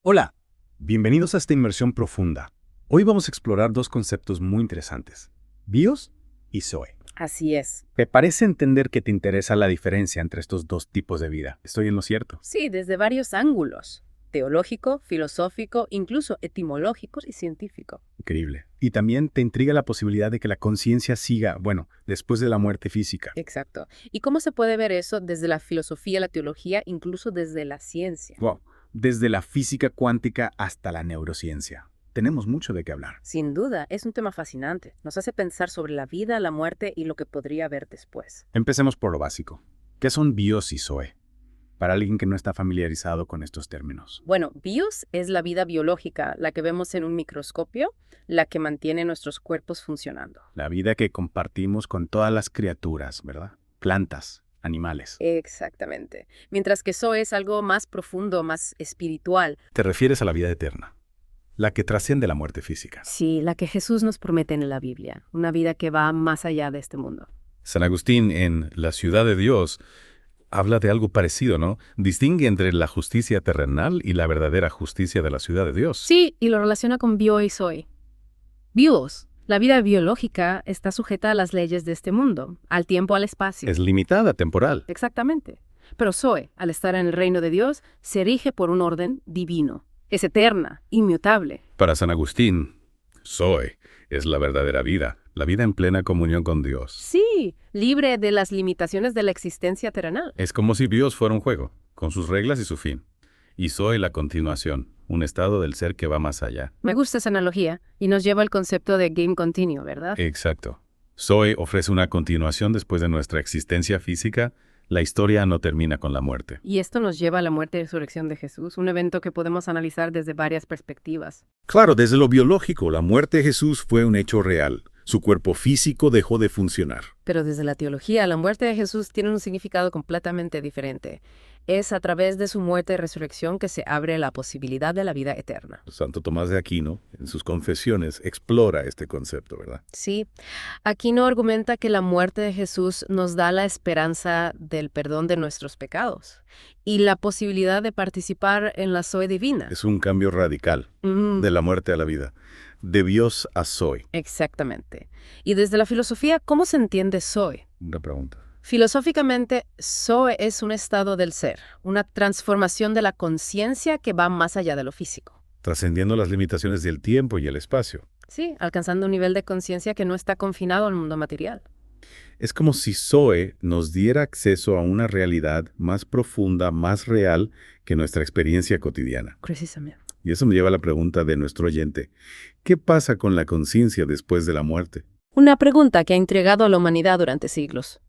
Hola, bienvenidos a esta inmersión profunda. Hoy vamos a explorar dos conceptos muy interesantes, bios y zoe. Así es. Me parece entender que te interesa la diferencia entre estos dos tipos de vida. ¿Estoy en lo cierto? Sí, desde varios ángulos. Teológico, filosófico, incluso etimológico y científico. Increíble. Y también te intriga la posibilidad de que la conciencia siga, después de la muerte física. Exacto. ¿Y cómo se puede ver eso desde la filosofía, la teología, incluso desde la ciencia? Wow. Desde la física cuántica hasta la neurociencia. Tenemos mucho de qué hablar. Sin duda, es un tema fascinante. Nos hace pensar sobre la vida, la muerte y lo que podría haber después. Empecemos por lo básico. ¿Qué son bios y zoe? Para alguien que no está familiarizado con estos términos. Bueno, bios es la vida biológica, la que vemos en un microscopio, la que mantiene nuestros cuerpos funcionando. La vida que compartimos con todas las criaturas, ¿verdad? Plantas, animales. Exactamente. Mientras que eso es algo más profundo, más espiritual. Te refieres a la vida eterna, la que trasciende la muerte física. Sí, la que Jesús nos promete en la Biblia, una vida que va más allá de este mundo. San Agustín, en La ciudad de Dios, habla de algo parecido, ¿no? Distingue entre la justicia terrenal y la verdadera justicia de la ciudad de Dios. Sí, y lo relaciona con bio y zoe. Bios, la vida biológica, está sujeta a las leyes de este mundo, al tiempo, al espacio. Es limitada, temporal. Exactamente. Pero zoe, al estar en el reino de Dios, se rige por un orden divino. Es eterna, inmutable. Para San Agustín, Zoe es la verdadera vida, la vida en plena comunión con Dios. Sí, libre de las limitaciones de la existencia terrenal. Es como si Dios fuera un juego, con sus reglas y su fin. Y Zoe la continuación, un estado del ser que va más allá. Me gusta esa analogía y nos lleva al concepto de game continuo, ¿verdad? Exacto. Zoe ofrece una continuación después de nuestra existencia física. La historia no termina con la muerte. Y esto nos lleva a la muerte y resurrección de Jesús, un evento que podemos analizar desde varias perspectivas. Claro, desde lo biológico, la muerte de Jesús fue un hecho real. Su cuerpo físico dejó de funcionar. Pero desde la teología, la muerte de Jesús tiene un significado completamente diferente. Es a través de su muerte y resurrección que se abre la posibilidad de la vida eterna. Santo Tomás de Aquino, en sus confesiones, explora este concepto, ¿verdad? Sí, Aquino argumenta que la muerte de Jesús nos da la esperanza del perdón de nuestros pecados y la posibilidad de participar en la Zoe divina. Es un cambio radical de la muerte a la vida, de Dios a Zoe. Exactamente. Y desde la filosofía, ¿cómo se entiende Zoe? Una pregunta. Filosóficamente, Zoe es un estado del ser, una transformación de la conciencia que va más allá de lo físico. Trascendiendo las limitaciones del tiempo y el espacio. Sí, alcanzando un nivel de conciencia que no está confinado al mundo material. Es como si Zoe nos diera acceso a una realidad más profunda, más real que nuestra experiencia cotidiana. Precisamente. Y eso me lleva a la pregunta de nuestro oyente. ¿Qué pasa con la conciencia después de la muerte? Una pregunta que ha intrigado a la humanidad durante siglos.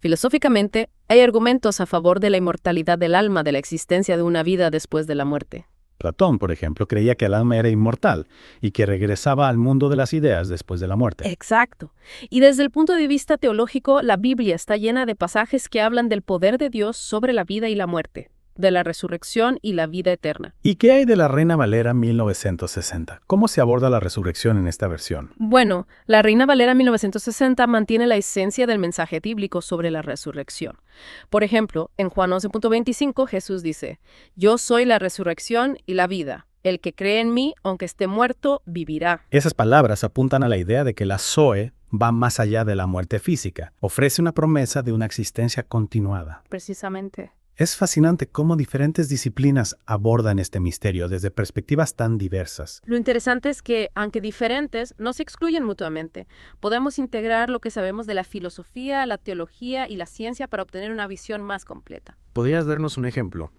Filosóficamente, hay argumentos a favor de la inmortalidad del alma, de la existencia de una vida después de la muerte. Platón, por ejemplo, creía que el alma era inmortal y que regresaba al mundo de las ideas después de la muerte. Exacto. Y desde el punto de vista teológico, la Biblia está llena de pasajes que hablan del poder de Dios sobre la vida y la muerte, de la resurrección y la vida eterna. ¿Y qué hay de la Reina Valera 1960? ¿Cómo se aborda la resurrección en esta versión? Bueno, la Reina Valera 1960 mantiene la esencia del mensaje bíblico sobre la resurrección. Por ejemplo, en Juan 11.25 Jesús dice, «Yo soy la resurrección y la vida. El que cree en mí, aunque esté muerto, vivirá». Esas palabras apuntan a la idea de que la Zoe va más allá de la muerte física. Ofrece una promesa de una existencia continuada. Precisamente. Es fascinante cómo diferentes disciplinas abordan este misterio desde perspectivas tan diversas. Lo interesante es que, aunque diferentes, no se excluyen mutuamente. Podemos integrar lo que sabemos de la filosofía, la teología y la ciencia para obtener una visión más completa. ¿Podrías darnos un ejemplo?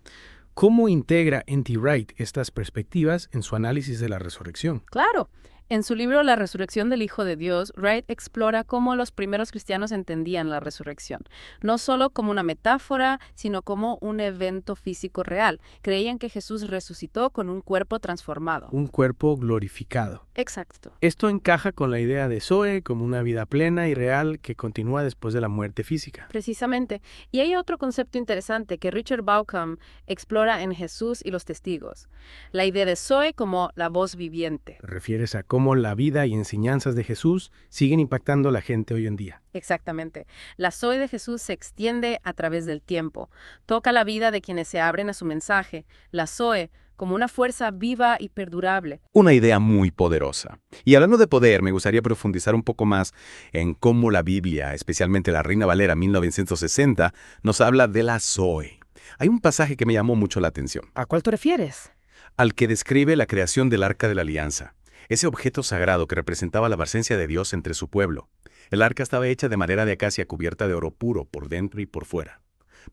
¿Cómo integra N.T. Wright estas perspectivas en su análisis de la resurrección? Claro. En su libro La resurrección del Hijo de Dios, Wright explora cómo los primeros cristianos entendían la resurrección, no solo como una metáfora, sino como un evento físico real. Creían que Jesús resucitó con un cuerpo transformado. Un cuerpo glorificado. Exacto. Esto encaja con la idea de Zoe como una vida plena y real que continúa después de la muerte física. Precisamente. Y hay otro concepto interesante que Richard Bauckham explora en Jesús y los testigos. La idea de Zoe como la voz viviente. ¿Refieres a cómo cómo la vida y enseñanzas de Jesús siguen impactando a la gente hoy en día. Exactamente. La Zoe de Jesús se extiende a través del tiempo. Toca la vida de quienes se abren a su mensaje. La Zoe como una fuerza viva y perdurable. Una idea muy poderosa. Y hablando de poder, me gustaría profundizar un poco más en cómo la Biblia, especialmente la Reina Valera 1960, nos habla de la Zoe. Hay un pasaje que me llamó mucho la atención, ¿A cuál te refieres? al que describe la creación del Arca de la Alianza, ese objeto sagrado que representaba la presencia de Dios entre su pueblo. El arca estaba hecha de madera de acacia cubierta de oro puro por dentro y por fuera.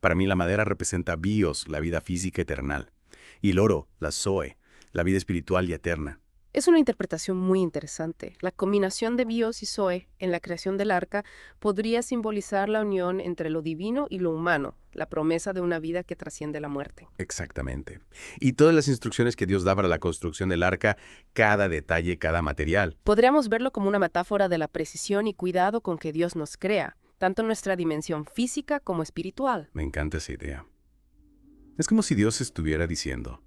Para mí la madera representa bios, la vida física eternal, y el oro, la Zoe, la vida espiritual y eterna. Es una interpretación muy interesante. La combinación de bios y Zoe en la creación del arca podría simbolizar la unión entre lo divino y lo humano, la promesa de una vida que trasciende la muerte. Exactamente. Y todas las instrucciones que Dios da para la construcción del arca, cada detalle, cada material. Podríamos verlo como una metáfora de la precisión y cuidado con que Dios nos crea, tanto en nuestra dimensión física como espiritual. Me encanta esa idea. Es como si Dios estuviera diciendo: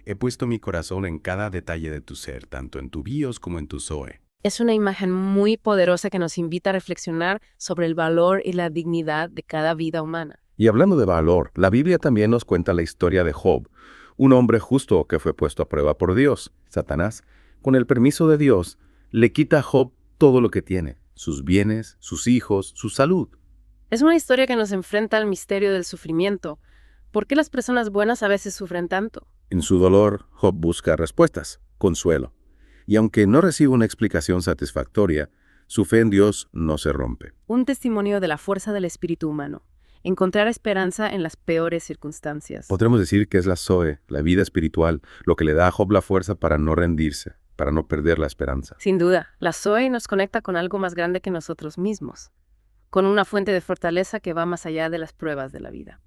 he puesto mi corazón en cada detalle de tu ser, tanto en tu bios como en tu Zoe. Es una imagen muy poderosa que nos invita a reflexionar sobre el valor y la dignidad de cada vida humana. Y hablando de valor, la Biblia también nos cuenta la historia de Job, un hombre justo que fue puesto a prueba por Dios. Satanás, con el permiso de Dios, le quita a Job todo lo que tiene, sus bienes, sus hijos, su salud. Es una historia que nos enfrenta al misterio del sufrimiento. ¿Por qué las personas buenas a veces sufren tanto? En su dolor, Job busca respuestas, consuelo. Y aunque no recibe una explicación satisfactoria, su fe en Dios no se rompe. Un testimonio de la fuerza del espíritu humano. Encontrar esperanza en las peores circunstancias. Podremos decir que es la Zoe, la vida espiritual, lo que le da a Job la fuerza para no rendirse, para no perder la esperanza. Sin duda, la Zoe nos conecta con algo más grande que nosotros mismos, con una fuente de fortaleza que va más allá de las pruebas de la vida.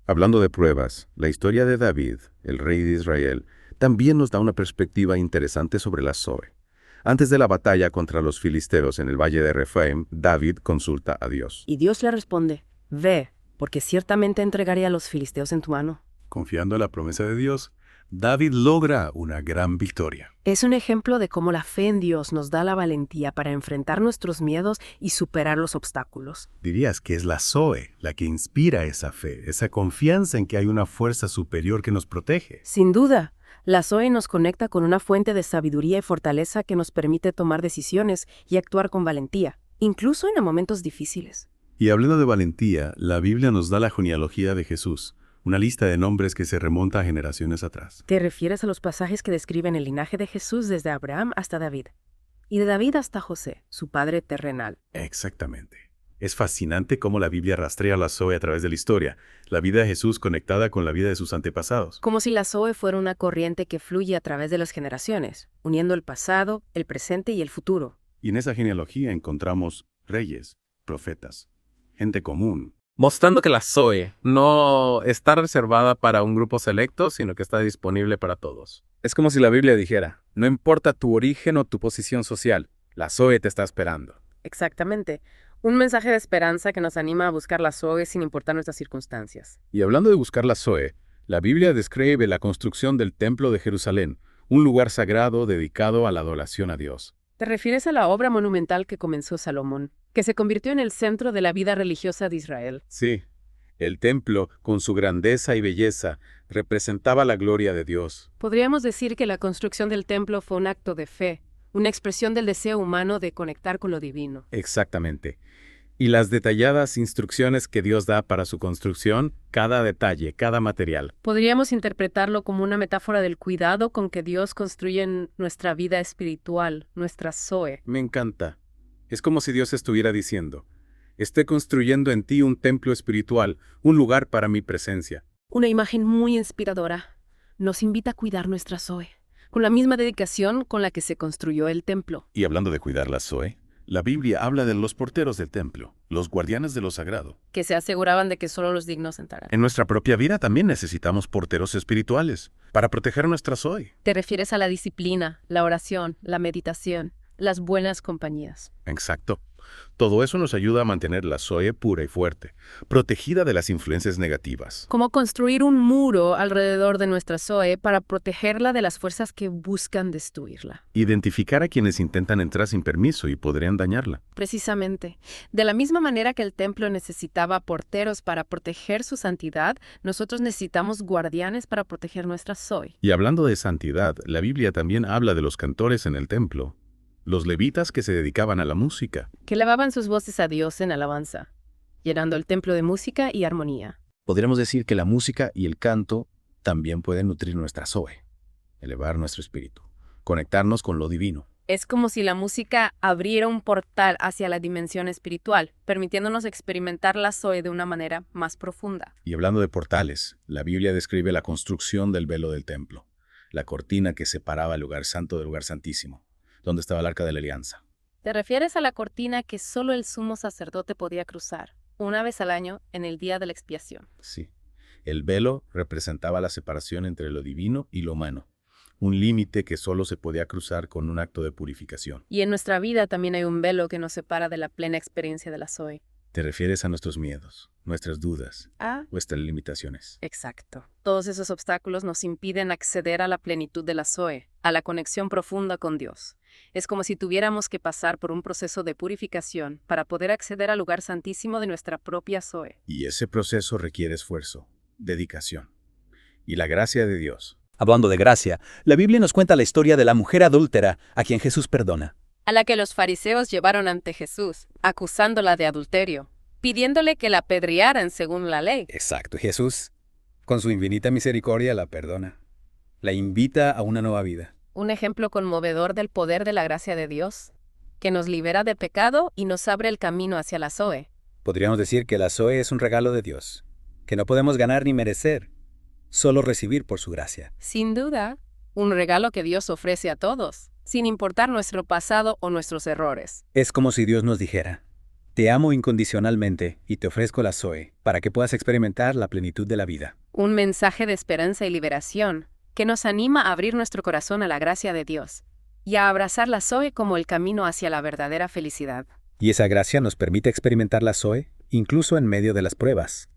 Hablando de pruebas, la historia de David, el rey de Israel, también nos da una perspectiva interesante sobre la Zoe. Antes de la batalla contra los filisteos en el valle de Refaim, David consulta a Dios. Y Dios le responde: ve, porque ciertamente entregaré a los filisteos en tu mano. Confiando en la promesa de Dios, David logra una gran victoria. Es un ejemplo de cómo la fe en Dios nos da la valentía para enfrentar nuestros miedos y superar los obstáculos. Dirías que es la Zoe la que inspira esa fe, esa confianza en que hay una fuerza superior que nos protege. Sin duda, la Zoe nos conecta con una fuente de sabiduría y fortaleza que nos permite tomar decisiones y actuar con valentía, incluso en momentos difíciles. Y hablando de valentía, la Biblia nos da la genealogía de Jesús, una lista de nombres que se remonta a generaciones atrás. Te refieres a los pasajes que describen el linaje de Jesús desde Abraham hasta David, y de David hasta José, su padre terrenal. Exactamente. Es fascinante cómo la Biblia rastrea la Zoe a través de la historia, la vida de Jesús conectada con la vida de sus antepasados. Como si la Zoe fuera una corriente que fluye a través de las generaciones, uniendo el pasado, el presente y el futuro. Y en esa genealogía encontramos reyes, profetas, gente común. Mostrando que la Zoe no está reservada para un grupo selecto, sino que está disponible para todos. Es como si la Biblia dijera: no importa tu origen o tu posición social, la Zoe te está esperando. Exactamente. Un mensaje de esperanza que nos anima a buscar la Zoe sin importar nuestras circunstancias. Y hablando de buscar la Zoe, la Biblia describe la construcción del Templo de Jerusalén, un lugar sagrado dedicado a la adoración a Dios. ¿Te refieres a la obra monumental que comenzó Salomón, que se convirtió en el centro de la vida religiosa de Israel? Sí, el templo, con su grandeza y belleza, representaba la gloria de Dios. Podríamos decir que la construcción del templo fue un acto de fe, una expresión del deseo humano de conectar con lo divino. Exactamente. Y las detalladas instrucciones que Dios da para su construcción, cada detalle, cada material. Podríamos interpretarlo como una metáfora del cuidado con que Dios construye nuestra vida espiritual, nuestra Zoe. Me encanta. Es como si Dios estuviera diciendo: estoy construyendo en ti un templo espiritual, un lugar para mi presencia. Una imagen muy inspiradora. Nos invita a cuidar nuestra Zoe, con la misma dedicación con la que se construyó el templo. Y hablando de cuidar la Zoe, la Biblia habla de los porteros del templo, los guardianes de lo sagrado. Que se aseguraban de que solo los dignos entraran. En nuestra propia vida también necesitamos porteros espirituales para proteger nuestra Zoe. Te refieres a la disciplina, la oración, la meditación, las buenas compañías. Exacto. Todo eso nos ayuda a mantener la Zoe pura y fuerte, protegida de las influencias negativas. Como construir un muro alrededor de nuestra Zoe para protegerla de las fuerzas que buscan destruirla. Identificar a quienes intentan entrar sin permiso y podrían dañarla. Precisamente. De la misma manera que el templo necesitaba porteros para proteger su santidad, nosotros necesitamos guardianes para proteger nuestra Zoe. Y hablando de santidad, la Biblia también habla de los cantores en el templo, los levitas que se dedicaban a la música. Que elevaban sus voces a Dios en alabanza, llenando el templo de música y armonía. Podríamos decir que la música y el canto también pueden nutrir nuestra Zoe, elevar nuestro espíritu, conectarnos con lo divino. Es como si la música abriera un portal hacia la dimensión espiritual, permitiéndonos experimentar la Zoe de una manera más profunda. Y hablando de portales, la Biblia describe la construcción del velo del templo, la cortina que separaba el lugar santo del lugar santísimo, donde estaba el arca de la alianza. ¿Te refieres a la cortina que solo el sumo sacerdote podía cruzar, una vez al año, en el día de la expiación? Sí, el velo representaba la separación entre lo divino y lo humano, un límite que solo se podía cruzar con un acto de purificación. Y en nuestra vida también hay un velo que nos separa de la plena experiencia de la Zoe. Te refieres a nuestros miedos, nuestras dudas, Ah, nuestras limitaciones. exacto. Todos esos obstáculos nos impiden acceder a la plenitud de la Zoe, a la conexión profunda con Dios. Es como si tuviéramos que pasar por un proceso de purificación para poder acceder al lugar santísimo de nuestra propia Zoe. Y ese proceso requiere esfuerzo, dedicación y la gracia de Dios. Hablando de gracia, la Biblia nos cuenta la historia de la mujer adúltera a quien Jesús perdona. A la que los fariseos llevaron ante Jesús, acusándola de adulterio, pidiéndole que la apedrearan según la ley. Exacto, Jesús, con su infinita misericordia, la perdona. La invita a una nueva vida. Un ejemplo conmovedor del poder de la gracia de Dios, que nos libera de pecado y nos abre el camino hacia la Zoe. Podríamos decir que la Zoe es un regalo de Dios, que no podemos ganar ni merecer, solo recibir por su gracia. Sin duda, un regalo que Dios ofrece a todos, sin importar nuestro pasado o nuestros errores. Es como si Dios nos dijera: te amo incondicionalmente y te ofrezco la Zoe para que puedas experimentar la plenitud de la vida. Un mensaje de esperanza y liberación que nos anima a abrir nuestro corazón a la gracia de Dios y a abrazar la Zoe como el camino hacia la verdadera felicidad. Y esa gracia nos permite experimentar la Zoe incluso en medio de las pruebas.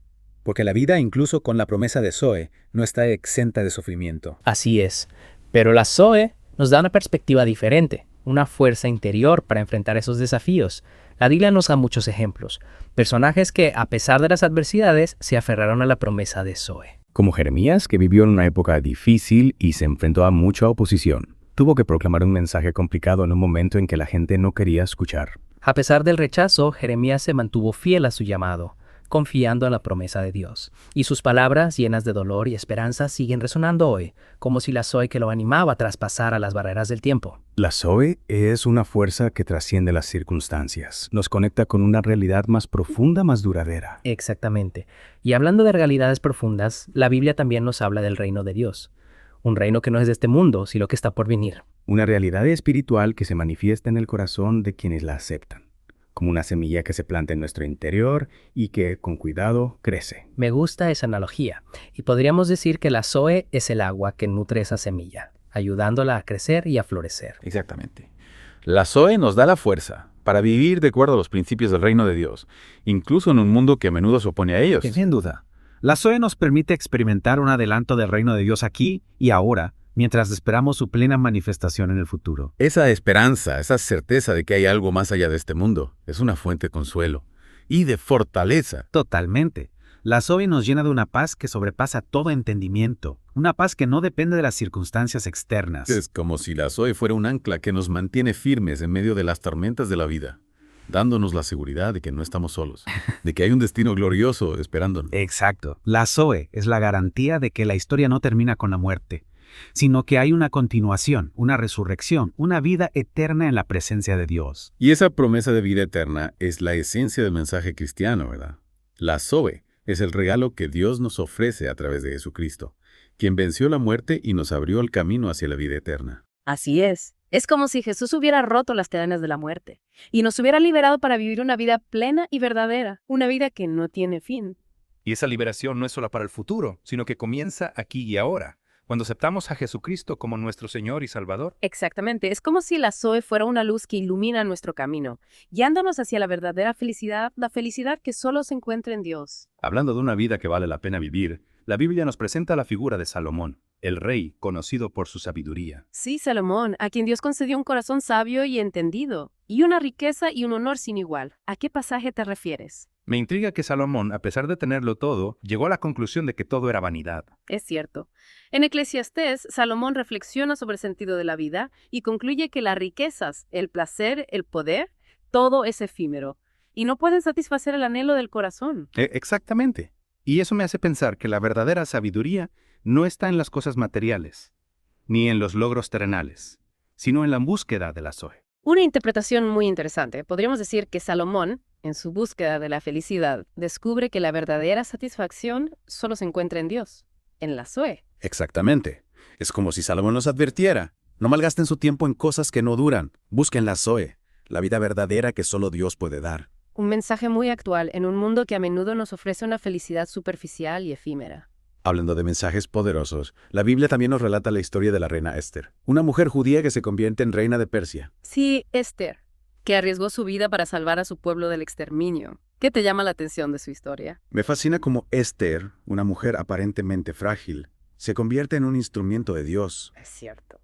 Porque la vida, incluso con la promesa de Zoe, no está exenta de sufrimiento. Así es, pero la Zoe nos da una perspectiva diferente, una fuerza interior para enfrentar esos desafíos. La Biblia nos da muchos ejemplos, personajes que, a pesar de las adversidades, se aferraron a la promesa de Zoe. Como Jeremías, que vivió en una época difícil y se enfrentó a mucha oposición. Tuvo que proclamar un mensaje complicado en un momento en que la gente no quería escuchar. A pesar del rechazo, Jeremías se mantuvo fiel a su llamado, confiando en la promesa de Dios. Y sus palabras, llenas de dolor y esperanza, siguen resonando hoy, como si la Zoe que lo animaba traspasara las barreras del tiempo. La Zoe es una fuerza que trasciende las circunstancias. Nos conecta con una realidad más profunda, más duradera. Exactamente. Y hablando de realidades profundas, la Biblia también nos habla del reino de Dios. Un reino que no es de este mundo, sino que está por venir. Una realidad espiritual que se manifiesta en el corazón de quienes la aceptan. Como una semilla que se planta en nuestro interior y que, con cuidado, crece. Me gusta esa analogía, y podríamos decir que la Zoe es el agua que nutre esa semilla, ayudándola a crecer y a florecer. Exactamente. La Zoe nos da la fuerza para vivir de acuerdo a los principios del reino de Dios, incluso en un mundo que a menudo se opone a ellos. Sin duda. La Zoe nos permite experimentar un adelanto del reino de Dios aquí y ahora, mientras esperamos su plena manifestación en el futuro. Esa esperanza, esa certeza de que hay algo más allá de este mundo, es una fuente de consuelo y de fortaleza. Totalmente. La Zoe nos llena de una paz que sobrepasa todo entendimiento, una paz que no depende de las circunstancias externas. Es como si la Zoe fuera un ancla que nos mantiene firmes en medio de las tormentas de la vida, dándonos la seguridad de que no estamos solos, de que hay un destino glorioso esperándonos. Exacto. La Zoe es la garantía de que la historia no termina con la muerte, sino que hay una continuación, una resurrección, una vida eterna en la presencia de Dios. Y esa promesa de vida eterna es la esencia del mensaje cristiano, ¿verdad? La Zoe es el regalo que Dios nos ofrece a través de Jesucristo, quien venció la muerte y nos abrió el camino hacia la vida eterna. Así es. Es como si Jesús hubiera roto las cadenas de la muerte y nos hubiera liberado para vivir una vida plena y verdadera, una vida que no tiene fin. Y esa liberación no es solo para el futuro, sino que comienza aquí y ahora. cuando aceptamos a Jesucristo como nuestro Señor y Salvador. Exactamente, es como si la Zoe fuera una luz que ilumina nuestro camino, guiándonos hacia la verdadera felicidad, la felicidad que solo se encuentra en Dios. Hablando de una vida que vale la pena vivir, la Biblia nos presenta la figura de Salomón, el rey conocido por su sabiduría. Sí, Salomón, a quien Dios concedió un corazón sabio y entendido, y una riqueza y un honor sin igual. ¿A qué pasaje te refieres? Me intriga que Salomón, a pesar de tenerlo todo, llegó a la conclusión de que todo era vanidad. Es cierto. En Eclesiastés, Salomón reflexiona sobre el sentido de la vida y concluye que las riquezas, el placer, el poder, todo es efímero, y no pueden satisfacer el anhelo del corazón. Exactamente. Y eso me hace pensar que la verdadera sabiduría no está en las cosas materiales, ni en los logros terrenales, sino en la búsqueda de la Zoe. Una interpretación muy interesante. Podríamos decir que Salomón, en su búsqueda de la felicidad, descubre que la verdadera satisfacción solo se encuentra en Dios, en la Zoe. Exactamente. Es como si Salomón nos advirtiera. No malgasten su tiempo en cosas que no duran. Busquen la Zoe, la vida verdadera que solo Dios puede dar. Un mensaje muy actual en un mundo que a menudo nos ofrece una felicidad superficial y efímera. Hablando de mensajes poderosos, la Biblia también nos relata la historia de la reina Esther, una mujer judía que se convierte en reina de Persia. Sí, Esther, que arriesgó su vida para salvar a su pueblo del exterminio. ¿Qué te llama la atención de su historia? Me fascina cómo Esther, una mujer aparentemente frágil, se convierte en un instrumento de Dios. Es cierto.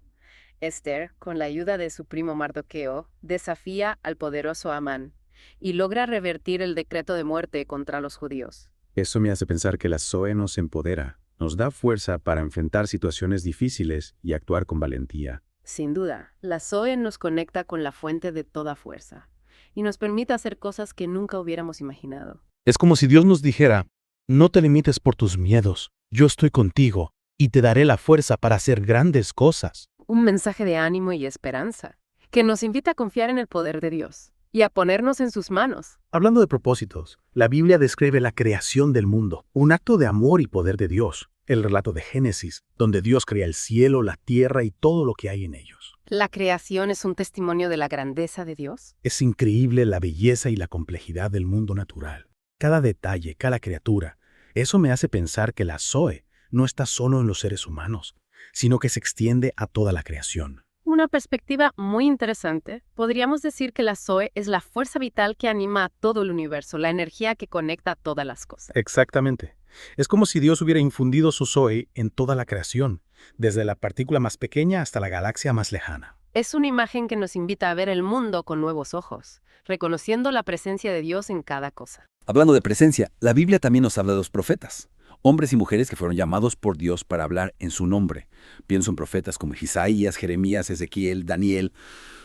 Esther, con la ayuda de su primo Mardoqueo, desafía al poderoso Amán y logra revertir el decreto de muerte contra los judíos. Eso me hace pensar que la Zoe nos empodera, nos da fuerza para enfrentar situaciones difíciles y actuar con valentía. Sin duda, la Zoe nos conecta con la fuente de toda fuerza y nos permite hacer cosas que nunca hubiéramos imaginado. Es como si Dios nos dijera, no te limites por tus miedos, yo estoy contigo y te daré la fuerza para hacer grandes cosas. Un mensaje de ánimo y esperanza que nos invita a confiar en el poder de Dios y a ponernos en sus manos. Hablando de propósitos, la Biblia describe la creación del mundo, un acto de amor y poder de Dios. El relato de Génesis, donde Dios crea el cielo, la tierra y todo lo que hay en ellos. ¿La creación es un testimonio de la grandeza de Dios? Es increíble la belleza y la complejidad del mundo natural. Cada detalle, cada criatura. Eso me hace pensar que la Zoe no está solo en los seres humanos, sino que se extiende a toda la creación. Una perspectiva muy interesante. Podríamos decir que la Zoe es la fuerza vital que anima a todo el universo, la energía que conecta a todas las cosas. Exactamente. Es como si Dios hubiera infundido su Zoe en toda la creación, desde la partícula más pequeña hasta la galaxia más lejana. Es una imagen que nos invita a ver el mundo con nuevos ojos, reconociendo la presencia de Dios en cada cosa. Hablando de presencia, la Biblia también nos habla de los profetas. Hombres y mujeres que fueron llamados por Dios para hablar en su nombre. Pienso en profetas como Isaías, Jeremías, Ezequiel, Daniel.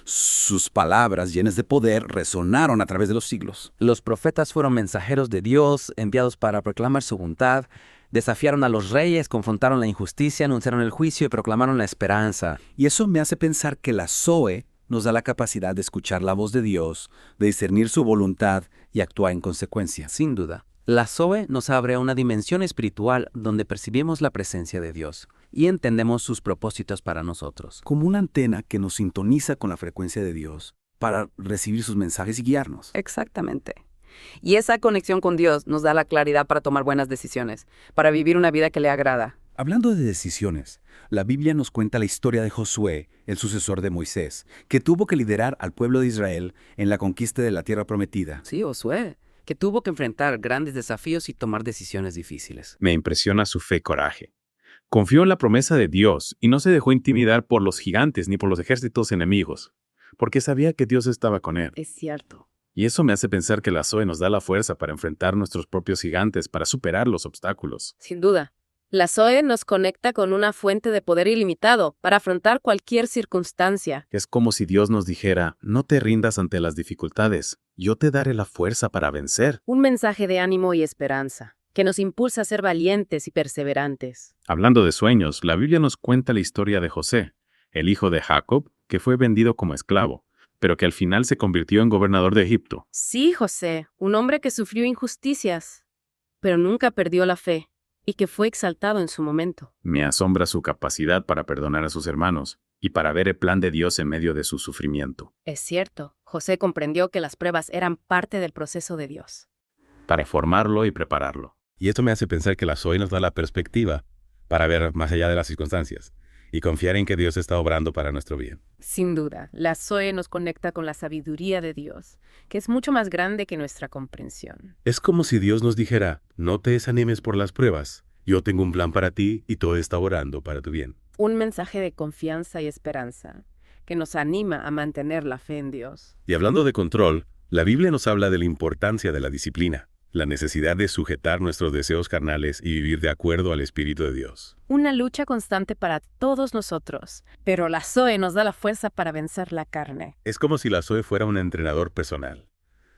Sus palabras, llenas de poder, resonaron a través de los siglos. Los profetas fueron mensajeros de Dios, enviados para proclamar su voluntad. Desafiaron a los reyes, confrontaron la injusticia, anunciaron el juicio y proclamaron la esperanza. Y eso me hace pensar que la Zoe nos da la capacidad de escuchar la voz de Dios, de discernir su voluntad y actuar en consecuencia. Sin duda. La Zoe nos abre a una dimensión espiritual donde percibimos la presencia de Dios y entendemos sus propósitos para nosotros. Como una antena que nos sintoniza con la frecuencia de Dios para recibir sus mensajes y guiarnos. Exactamente. Y esa conexión con Dios nos da la claridad para tomar buenas decisiones, para vivir una vida que le agrada. Hablando de decisiones, la Biblia nos cuenta la historia de Josué, el sucesor de Moisés, que tuvo que liderar al pueblo de Israel en la conquista de la tierra prometida. Sí, Josué, que tuvo que enfrentar grandes desafíos y tomar decisiones difíciles. Me impresiona su fe y coraje. Confió en la promesa de Dios y no se dejó intimidar por los gigantes ni por los ejércitos enemigos, porque sabía que Dios estaba con él. Es cierto. Y eso me hace pensar que la Zoe nos da la fuerza para enfrentar nuestros propios gigantes, para superar los obstáculos. Sin duda. La Zoe nos conecta con una fuente de poder ilimitado para afrontar cualquier circunstancia. Es como si Dios nos dijera, no te rindas ante las dificultades, yo te daré la fuerza para vencer. Un mensaje de ánimo y esperanza, que nos impulsa a ser valientes y perseverantes. Hablando de sueños, la Biblia nos cuenta la historia de José, el hijo de Jacob, que fue vendido como esclavo, pero que al final se convirtió en gobernador de Egipto. Sí, José, un hombre que sufrió injusticias, pero nunca perdió la fe. Y que fue exaltado en su momento. Me asombra su capacidad para perdonar a sus hermanos y para ver el plan de Dios en medio de su sufrimiento. Es cierto, José comprendió que las pruebas eran parte del proceso de Dios. Para formarlo y prepararlo. Y esto me hace pensar que la Zoe nos da la perspectiva para ver más allá de las circunstancias y confiar en que Dios está obrando para nuestro bien. Sin duda, la Zoe nos conecta con la sabiduría de Dios, que es mucho más grande que nuestra comprensión. Es como si Dios nos dijera, no te desanimes por las pruebas, yo tengo un plan para ti y todo está orando para tu bien. Un mensaje de confianza y esperanza, que nos anima a mantener la fe en Dios. Y hablando de control, la Biblia nos habla de la importancia de la disciplina, la necesidad de sujetar nuestros deseos carnales y vivir de acuerdo al Espíritu de Dios. Una lucha constante para todos nosotros, pero la Zoe nos da la fuerza para vencer la carne. Es como si la Zoe fuera un entrenador personal,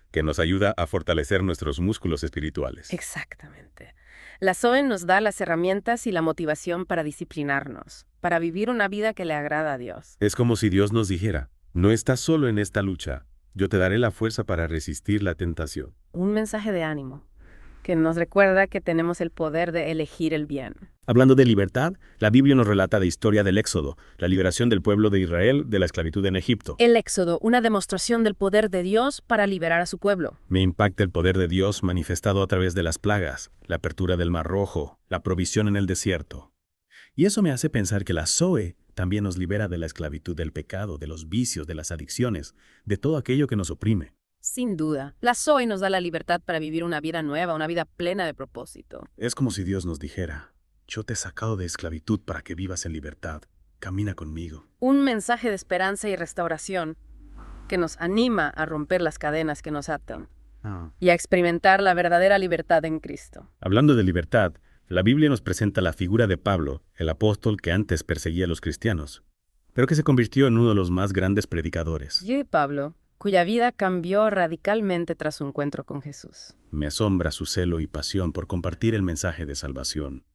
que nos ayuda a fortalecer nuestros músculos espirituales. Exactamente. La Zoe nos da las herramientas y la motivación para disciplinarnos, para vivir una vida que le agrada a Dios. Es como si Dios nos dijera, no estás solo en esta lucha, yo te daré la fuerza para resistir la tentación. Un mensaje de ánimo, que nos recuerda que tenemos el poder de elegir el bien. Hablando de libertad, la Biblia nos relata la historia del Éxodo, la liberación del pueblo de Israel de la esclavitud en Egipto. El Éxodo, una demostración del poder de Dios para liberar a su pueblo. Me impacta el poder de Dios manifestado a través de las plagas, la apertura del Mar Rojo, la provisión en el desierto. Y eso me hace pensar que la Zoe también nos libera de la esclavitud del pecado, de los vicios, de las adicciones, de todo aquello que nos oprime. Sin duda, la Zoe nos da la libertad para vivir una vida nueva, una vida plena de propósito. Es como si Dios nos dijera, yo te he sacado de esclavitud para que vivas en libertad. Camina conmigo. Un mensaje de esperanza y restauración que nos anima a romper las cadenas que nos atan y a experimentar la verdadera libertad en Cristo. Hablando de libertad, la Biblia nos presenta la figura de Pablo, el apóstol que antes perseguía a los cristianos, pero que se convirtió en uno de los más grandes predicadores. Y Pablo, cuya vida cambió radicalmente tras su encuentro con Jesús. Me asombra su celo y pasión por compartir el mensaje de salvación,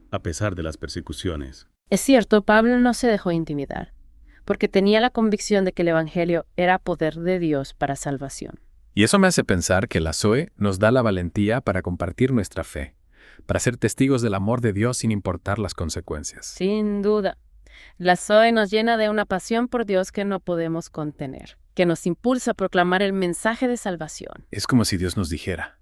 a pesar de las persecuciones. Es cierto, Pablo no se dejó intimidar, porque tenía la convicción de que el Evangelio era poder de Dios para salvación. Y eso me hace pensar que la Zoe nos da la valentía para compartir nuestra fe, para ser testigos del amor de Dios sin importar las consecuencias. Sin duda. La Zoe nos llena de una pasión por Dios que no podemos contener, que nos impulsa a proclamar el mensaje de salvación. Es como si Dios nos dijera,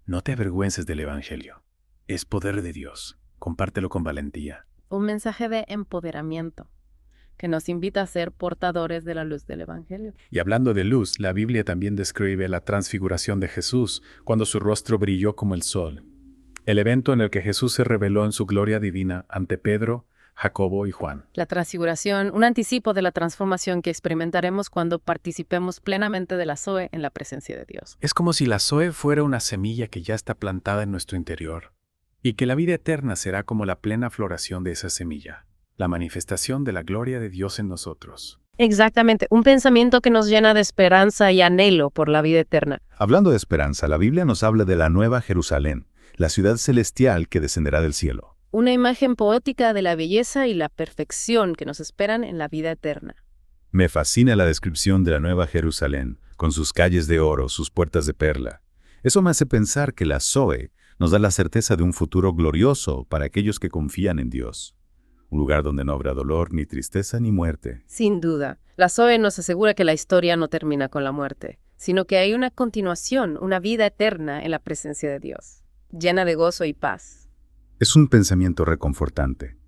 no te avergüences del Evangelio, es poder de Dios, compártelo con valentía. Un mensaje de empoderamiento, que nos invita a ser portadores de la luz del Evangelio. Y hablando de luz, la Biblia también describe la transfiguración de Jesús, cuando su rostro brilló como el sol. El evento en el que Jesús se reveló en su gloria divina ante Pedro, Jacobo y Juan. La transfiguración, un anticipo de la transformación que experimentaremos cuando participemos plenamente de la Zoe en la presencia de Dios. Es como si la Zoe fuera una semilla que ya está plantada en nuestro interior, y que la vida eterna será como la plena floración de esa semilla, la manifestación de la gloria de Dios en nosotros. Exactamente, un pensamiento que nos llena de esperanza y anhelo por la vida eterna. Hablando de esperanza, la Biblia nos habla de la Nueva Jerusalén, la ciudad celestial que descenderá del cielo. Una imagen poética de la belleza y la perfección que nos esperan en la vida eterna. Me fascina la descripción de la Nueva Jerusalén, con sus calles de oro, sus puertas de perla. Eso me hace pensar que la Zoe nos da la certeza de un futuro glorioso para aquellos que confían en Dios. Un lugar donde no habrá dolor, ni tristeza, ni muerte. Sin duda, la Zoe nos asegura que la historia no termina con la muerte, sino que hay una continuación, una vida eterna en la presencia de Dios, llena de gozo y paz. Es un pensamiento reconfortante,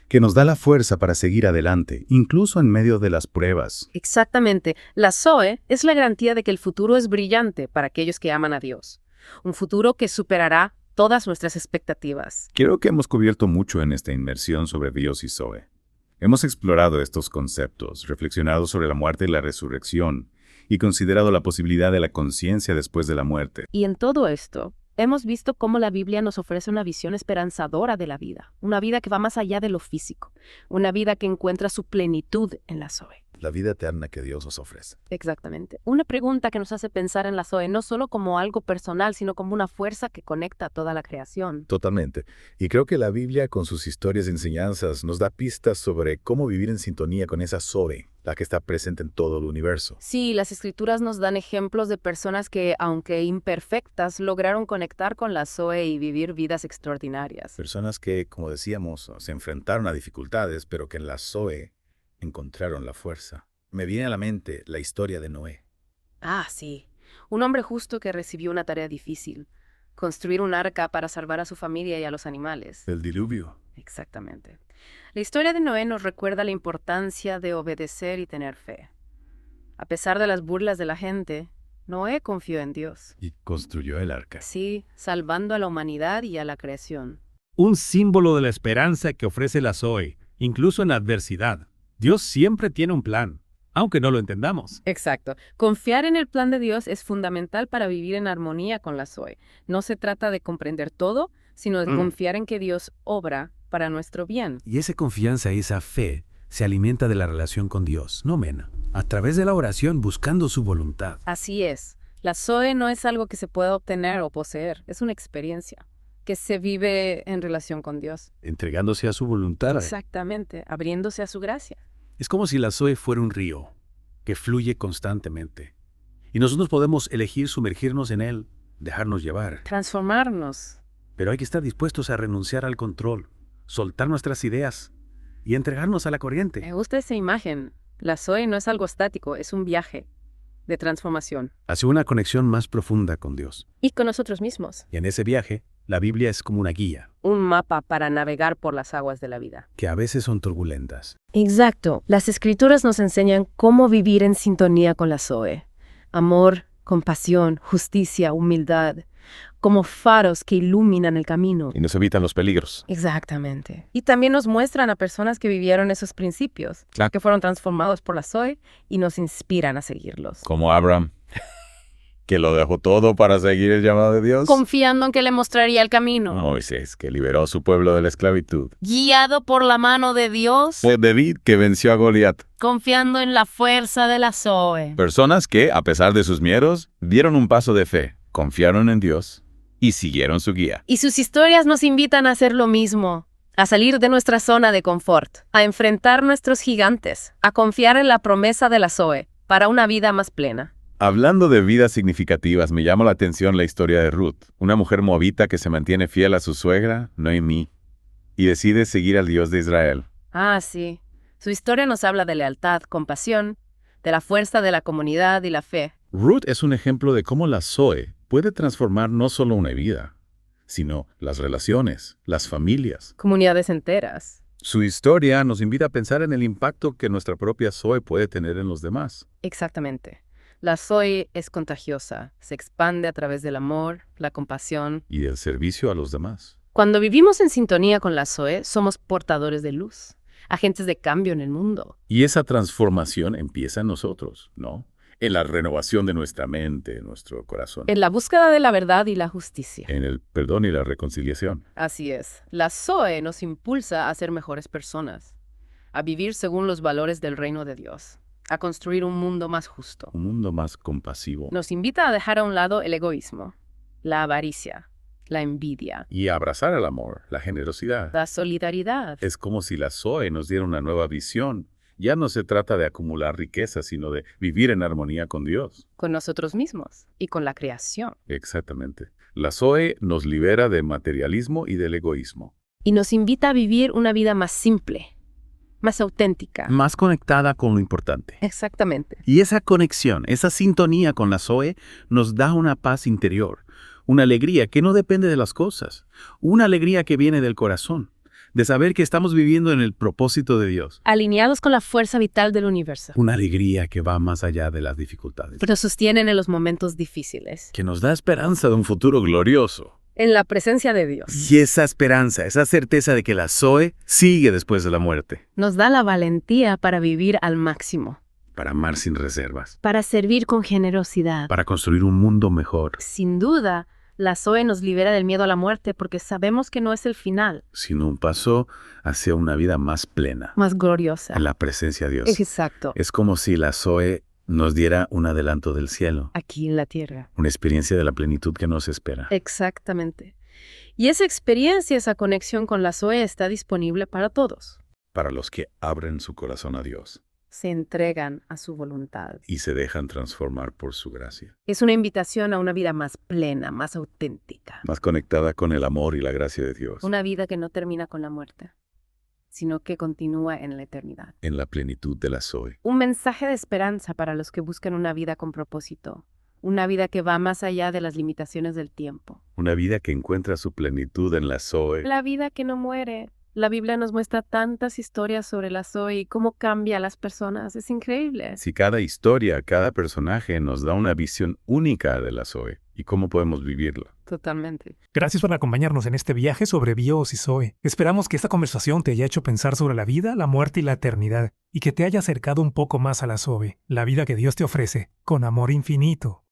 que nos da la fuerza para seguir adelante, incluso en medio de las pruebas. Exactamente. La Zoe es la garantía de que el futuro es brillante para aquellos que aman a Dios. Un futuro que superará todas nuestras expectativas. Creo que hemos cubierto mucho en esta inmersión sobre Dios y Zoe. Hemos explorado estos conceptos, reflexionado sobre la muerte y la resurrección, y considerado la posibilidad de la conciencia después de la muerte. Y en todo esto, hemos visto cómo la Biblia nos ofrece una visión esperanzadora de la vida, una vida que va más allá de lo físico, una vida que encuentra su plenitud en la Zoe. La vida eterna que Dios nos ofrece. Exactamente. Una pregunta que nos hace pensar en la Zoe no solo como algo personal, sino como una fuerza que conecta a toda la creación. Totalmente. Y creo que la Biblia, con sus historias y enseñanzas, nos da pistas sobre cómo vivir en sintonía con esa Zoe, la que está presente en todo el universo. Sí, las Escrituras nos dan ejemplos de personas que, aunque imperfectas, lograron conectar con la Zoe y vivir vidas extraordinarias. Personas que, como decíamos, se enfrentaron a dificultades, pero que en la Zoe encontraron la fuerza. Me viene a la mente la historia de Noé. Ah, sí. Un hombre justo que recibió una tarea difícil, construir un arca para salvar a su familia y a los animales. El diluvio. Exactamente. La historia de Noé nos recuerda la importancia de obedecer y tener fe. A pesar de las burlas de la gente, Noé confió en Dios. Y construyó el arca. Sí, salvando a la humanidad y a la creación. Un símbolo de la esperanza que ofrece la Zoe, incluso en la adversidad. Dios siempre tiene un plan, aunque no lo entendamos. Exacto. Confiar en el plan de Dios es fundamental para vivir en armonía con la Zoe. No se trata de comprender todo, sino de confiar en que Dios obra para nuestro bien. Y esa confianza y esa fe se alimenta de la relación con Dios, no Mena, a través de la oración buscando su voluntad. Así es. La Zoe no es algo que se pueda obtener o poseer, es una experiencia que se vive en relación con Dios. Entregándose a su voluntad. Exactamente, abriéndose a su gracia. Es como si la Zoe fuera un río que fluye constantemente. Y nosotros podemos elegir sumergirnos en él, dejarnos llevar. Transformarnos. Pero hay que estar dispuestos a renunciar al control, soltar nuestras ideas y entregarnos a la corriente. Me gusta esa imagen. La Zoe no es algo estático, es un viaje de transformación. Hacia una conexión más profunda con Dios. Y con nosotros mismos. Y en ese viaje, la Biblia es como una guía. Un mapa para navegar por las aguas de la vida. Que a veces son turbulentas. Exacto. Las Escrituras nos enseñan cómo vivir en sintonía con la Zoe. Amor, compasión, justicia, humildad. Como faros que iluminan el camino. Y nos evitan los peligros. Exactamente. Y también nos muestran a personas que vivieron esos principios. Claro. Que fueron transformados por la Zoe y nos inspiran a seguirlos. Como Abraham, que lo dejó todo para seguir el llamado de Dios. Confiando en que le mostraría el camino. Moisés, que liberó a su pueblo de la esclavitud. Guiado por la mano de Dios. David, que venció a Goliat. Confiando en la fuerza de la Zoe. Personas que, a pesar de sus miedos, dieron un paso de fe, confiaron en Dios y siguieron su guía. Y sus historias nos invitan a hacer lo mismo, a salir de nuestra zona de confort, a enfrentar nuestros gigantes, a confiar en la promesa de la Zoe para una vida más plena. Hablando de vidas significativas, me llama la atención la historia de Ruth, una mujer moabita que se mantiene fiel a su suegra, Noemí, y decide seguir al Dios de Israel. Ah, sí. Su historia nos habla de lealtad, compasión, de la fuerza de la comunidad y la fe. Ruth es un ejemplo de cómo la Zoe puede transformar no solo una vida, sino las relaciones, las familias. Comunidades enteras. Su historia nos invita a pensar en el impacto que nuestra propia Zoe puede tener en los demás. Exactamente. La Zoe es contagiosa, se expande a través del amor, la compasión. Y del servicio a los demás. Cuando vivimos en sintonía con la Zoe, somos portadores de luz, agentes de cambio en el mundo. Y esa transformación empieza en nosotros, ¿no? En la renovación de nuestra mente, nuestro corazón. En la búsqueda de la verdad y la justicia. En el perdón y la reconciliación. Así es. La Zoe nos impulsa a ser mejores personas, a vivir según los valores del reino de Dios, a construir un mundo más justo. Un mundo más compasivo. Nos invita a dejar a un lado el egoísmo, la avaricia, la envidia. Y a abrazar el amor, la generosidad. La solidaridad. Es como si la Zoe nos diera una nueva visión. Ya no se trata de acumular riqueza, sino de vivir en armonía con Dios. Con nosotros mismos y con la creación. Exactamente. La Zoe nos libera del materialismo y del egoísmo. Y nos invita a vivir una vida más simple, más auténtica. Más conectada con lo importante. Exactamente. Y esa conexión, esa sintonía con la Zoe nos da una paz interior, una alegría que no depende de las cosas, una alegría que viene del corazón, de saber que estamos viviendo en el propósito de Dios. Alineados con la fuerza vital del universo. Una alegría que va más allá de las dificultades. Pero sostienen en los momentos difíciles. Que nos da esperanza de un futuro glorioso. En la presencia de Dios. Y esa esperanza, esa certeza de que la Zoe sigue después de la muerte. Nos da la valentía para vivir al máximo. Para amar sin reservas. Para servir con generosidad. Para construir un mundo mejor. Sin duda, la Zoe nos libera del miedo a la muerte porque sabemos que no es el final. Sino un paso hacia una vida más plena. Más gloriosa. En la presencia de Dios. Exacto. Es como si la Zoe nos diera un adelanto del cielo. Aquí en la tierra. Una experiencia de la plenitud que nos espera. Exactamente. Y esa experiencia, esa conexión con la Zoe está disponible para todos. Para los que abren su corazón a Dios. Se entregan a su voluntad. Y se dejan transformar por su gracia. Es una invitación a una vida más plena, más auténtica. Más conectada con el amor y la gracia de Dios. Una vida que no termina con la muerte, sino que continúa en la eternidad. En la plenitud de la Zoe. Un mensaje de esperanza para los que buscan una vida con propósito. una vida que va más allá de las limitaciones del tiempo. Una vida que encuentra su plenitud en la Zoe. La vida que no muere. La Biblia nos muestra tantas historias sobre la Zoe y cómo cambia a las personas. Es increíble. Si cada historia, cada personaje nos da una visión única de la Zoe y cómo podemos vivirla. Totalmente. Gracias por acompañarnos en este viaje sobre Bios y Zoe. Esperamos que esta conversación te haya hecho pensar sobre la vida, la muerte y la eternidad, y que te haya acercado un poco más a la Zoe, la vida que Dios te ofrece, con amor infinito.